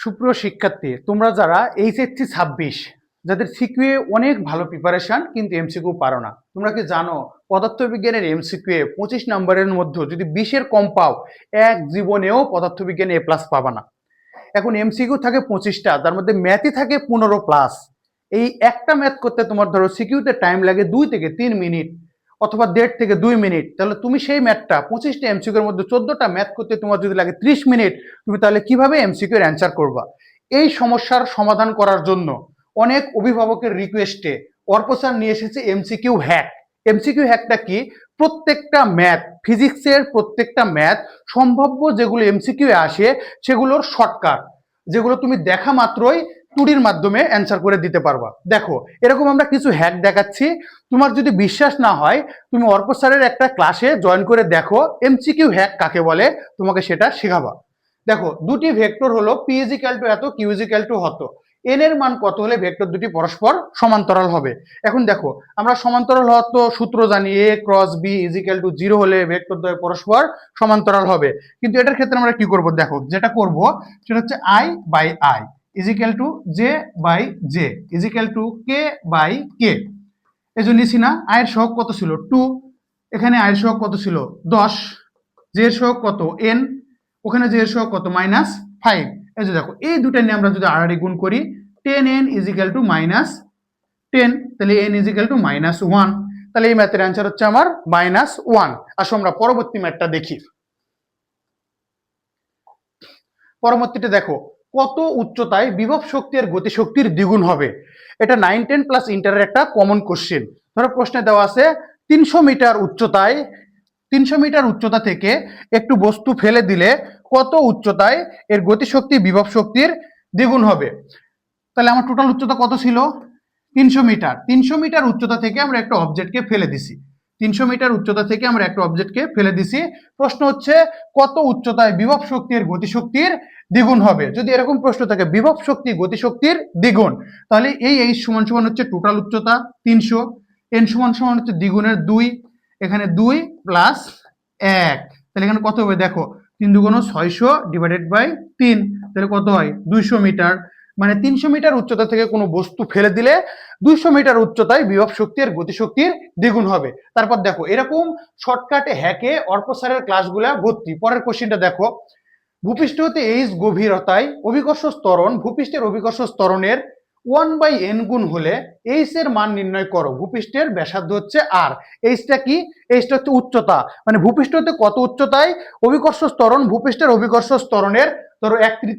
সুপ্রিয় শিক্ষার্থী, তোমরা যারা এইচএসসি 26 যাদের সিকিউএ অনেক ভালো প্রিপারেশন কিন্তু এমসিকিউ পারো না, তোমরা কি জানো পদার্থবিজ্ঞানের এমসিকিউএ 25 নম্বরের মধ্যে যদি 20-এর কম পাও, এক জীবনেও পদার্থবিজ্ঞানে এ প্লাস পাবা না। এখন এমসিকিউ থাকে 25টা, তার মধ্যে ম্যাথই থাকে 15+। এই একটা ম্যাথ করতে তোমার ধরো সিকিউতে টাইম লাগে 2 থেকে 3 মিনিট অথবা 1.5 থেকে 2 মিনিট, তাহলে তুমি সেই ম্যাথটা 25টা এমসিকিউর মধ্যে 14টা ম্যাথ করতে তোমার যদি লাগে 30 মিনিট, তুমি তাহলে কিভাবে এমসিকিউ এর অ্যান্সার করবা? এই সমস্যার সমাধান করার জন্য অনেক অভিভাবকের রিকোয়েস্টে অর্ক স্যার নিয়ে এসেছে এমসিকিউ হ্যাক। এমসিকিউ হ্যাকটা কি? প্রত্যেকটা ম্যাথ, ফিজিক্সের প্রত্যেকটা ম্যাথ সম্ভাব্য যেগুলো এমসিকিউ আসে সেগুলোর শর্টকাট, যেগুলো তুমি দেখা মাত্রই টুডির মাধ্যমে অ্যান্সার করে দিতে পারবা। দেখো, এরকম আমরা কিছু হ্যাক দেখাচ্ছি। তোমার যদি বিশ্বাস না হয়, তুমি অর্ক স্যারের একটা ক্লাসে জয়েন করে দেখো এমসিকিউ হ্যাক কাকে বলে, তোমাকে সেটা শেখাবা। দেখো, দুটি ভেক্টর হলো পি ইজ ইকুয়াল টু এত, কিউ ইজ ইকুয়াল টু হত। এন এর মান কত হলে ভেক্টর দুটি পরস্পর সমান্তরাল হবে? এখন দেখো, আমরা সমান্তরাল হওয়ার তো সূত্র জানি, a cross b is equal to 0 হলে ভেক্টর দ্বয় পরস্পর সমান্তরাল হবে। কিন্তু এটার ক্ষেত্রে আমরা কি করব? দেখো, যেটা করব সেটা হচ্ছে i by i is equal to j by j is equal to k by k. এই যে নিছি না, আয়ের সহগ কত ছিল 2, এখানে আয়ের সহগ কত ছিল 10, জে এর সহগ কত n, ওখানে জে এর সহগ কত -5। এই যে দেখো, এই দুটো নিয়ে আমরা যদি আড়াআড়ি গুণ করি 10n ইজ ইকুয়াল টু -10, তাহলে n ইজ ইকুয়াল টু -1। তাহলে এই ম্যাথের অ্যান্সার হচ্ছে আমার -1। আসো আমরা পরবর্তী ম্যাথটা দেখি। পরবর্তীতে দেখো, কত উচ্চতায় বিভব শক্তি আর গতি শক্তির দ্বিগুণ হবে? এটা 9-10 প্লাস ইন্টারের একটা কমন কোশ্চেন। ধরো প্রশ্নে দেওয়া আছে 300 মিটার উচ্চতায়, 300 মিটার উচ্চতা থেকে একটু বস্তু ফেলে দিলে কত উচ্চতায় এর গতিশক্তি বিভব শক্তির দ্বিগুণ হবে? তাহলে আমার টোটাল উচ্চতা কত ছিল? 300 মিটার। 300 মিটার উচ্চতা থেকে আমরা একটা অবজেক্টকে ফেলে দিছি। 300 মিটার উচ্চতা থেকে আমরা একটা অবজেক্টকে ফেলে দিছি। প্রশ্ন হচ্ছে কত উচ্চতায় বিভব শক্তির গতিশক্তির দ্বিগুণ হবে? যদি এরকম প্রশ্ন থাকে বিভব শক্তি গতিশক্তির দ্বিগুণ, তাহলে এই এইচ সমান সমান হচ্ছে টোটাল উচ্চতা 300, এন সমান সমান হচ্ছে দ্বিগুণের 2, এখানে 2 প্লাস 1, তাহলে এখানে কত হবে? দেখো, 3 দুগুণ 600 ডিভাইডেড বাই 3, তাহলে কত হয়? 200 মিটার। মানে 300 মিটার উচ্চতা থেকে কোনো বস্তু ফেলে দিলে 200 মিটার উচ্চতায় বিভব শক্তি আর গতিশক্তির দ্বিগুণ হবে। তারপর দেখো, এরকম শর্টকাটে হ্যাকে অর্ক স্যারের ক্লাসগুলা ভর্তি। পরের কোশ্চেনটা দেখো, ভূপৃষ্ঠ হতে এইচ গভীরতায় অভিকর্ষ ত্বরণ ভূপৃষ্ঠের অভিকর্ষ ত্বরণের 1/n গুণ হলে এইচ এর মান নির্ণয় করো। ভূপৃষ্ঠের ব্যাসার্ধ হচ্ছে আর, এইচটা কি? এইচটা হচ্ছে উচ্চতা, মানে ভূপৃষ্ঠ হতে কত উচ্চতায় অভিকর্ষ ত্বরণ ভূপৃষ্ঠের অভিকর্ষ ত্বরণের ধরো 1/3